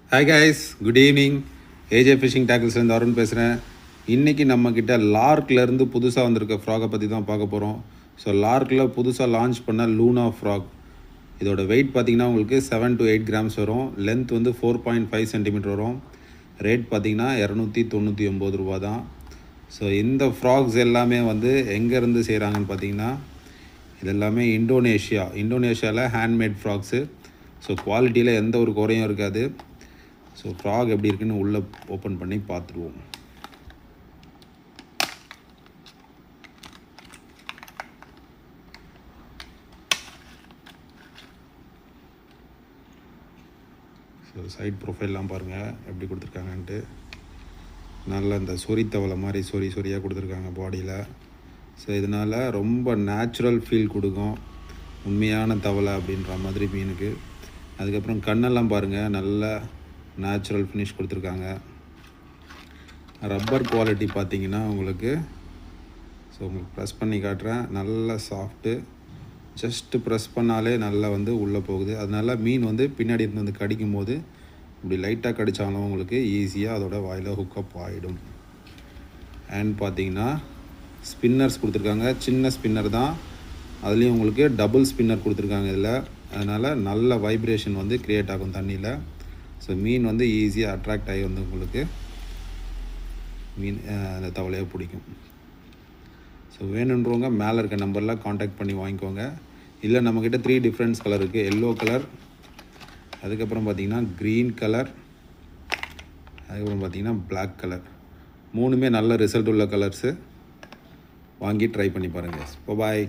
Hi guys, good evening. AJ fishing டேக்கிள்ஸ்லேருந்து அருண் பேசுகிறேன். இன்றைக்கி நம்மக்கிட்ட லார்க்லேருந்து புதுசாக வந்திருக்க ஃப்ராகை பற்றி தான் பார்க்க போகிறோம். ஸோ லார்க்கில் புதுசாக லான்ச் பண்ண லூனா ஃப்ராக். இதோட வெயிட் பார்த்திங்கன்னா உங்களுக்கு 7 to 8 grams வரும். லென்த் வந்து 4.5 centimeter வரும். ரேட் பார்த்திங்கன்னா 299 ரூபா தான். ஸோ இந்த ஃப்ராக்ஸ் எல்லாமே வந்து எங்கேருந்து செய்கிறாங்கன்னு பார்த்திங்கன்னா இது எல்லாமே இந்தோனேஷியாவில் ஹேண்ட்மேட் ஃப்ராக்ஸு. ஸோ குவாலிட்டியில் எந்த ஒரு குறையும் இருக்காது. ஸோ ஃப்ராக் எப்படி இருக்குன்னு உள்ளே ஓப்பன் பண்ணி பார்த்துருவோம். ஸோ சைட் ப்ரொஃபைல்லாம் பாருங்கள் எப்படி கொடுத்துருக்காங்கன்ட்டு. நல்லா இந்த சொறித்தவளை மாதிரி சொறியாக கொடுத்துருக்காங்க பாடியில். ஸோ இதனால் ரொம்ப நேச்சுரல் ஃபீல் கொடுக்கும், உண்மையான தவளை அப்படின்ற மாதிரி மீனுக்கு. அதுக்கப்புறம் கண்ணெல்லாம் பாருங்கள், நல்ல நேச்சுரல் ஃபினிஷ் கொடுத்துருக்காங்க. ரப்பர் குவாலிட்டி பார்த்திங்கன்னா உங்களுக்கு ப்ரெஸ் பண்ணி காட்டுறேன். நல்ல சாஃப்ட்டு, ஜஸ்ட்டு ப்ரெஸ் பண்ணாலே நல்லா வந்து உள்ளே போகுது. அதனால மீன் வந்து பின்னாடி இருந்து வந்து கடிக்கும் போது இப்படி லைட்டாக கடித்தாலும் உங்களுக்கு ஈஸியாக அதோட வாயில் ஹுக்கப் ஆகிடும். அண்ட் பார்த்திங்கன்னா ஸ்பின்னர்ஸ் கொடுத்துருக்காங்க. சின்ன ஸ்பின்னர் தான், அதுலேயும் உங்களுக்கு டபுள் ஸ்பின்னர் கொடுத்துருக்காங்க இதில். அதனால் நல்ல வைப்ரேஷன் வந்து க்ரியேட் ஆகும் தண்ணியில். ஸோ மீன் வந்து ஈஸியாக அட்ராக்ட் ஆகி வந்து உங்களுக்கு அந்த தவளையை பிடிக்கும். ஸோ வேணுன்றவங்க மேலே இருக்க நம்பரில் காண்டாக்ட் பண்ணி வாங்கிக்கோங்க. இல்லை நம்மக்கிட்ட 3 டிஃப்ரெண்ட்ஸ் கலர் இருக்குது. எல்லோ கலர், அதுக்கப்புறம் பார்த்திங்கன்னா க்ரீன் கலர், அதுக்கப்புறம் பார்த்திங்கன்னா பிளாக் கலர். மூணுமே நல்ல ரிசல்ட் உள்ள கலர்ஸு. வாங்கி ட்ரை பண்ணி பாருங்கள். பாய்.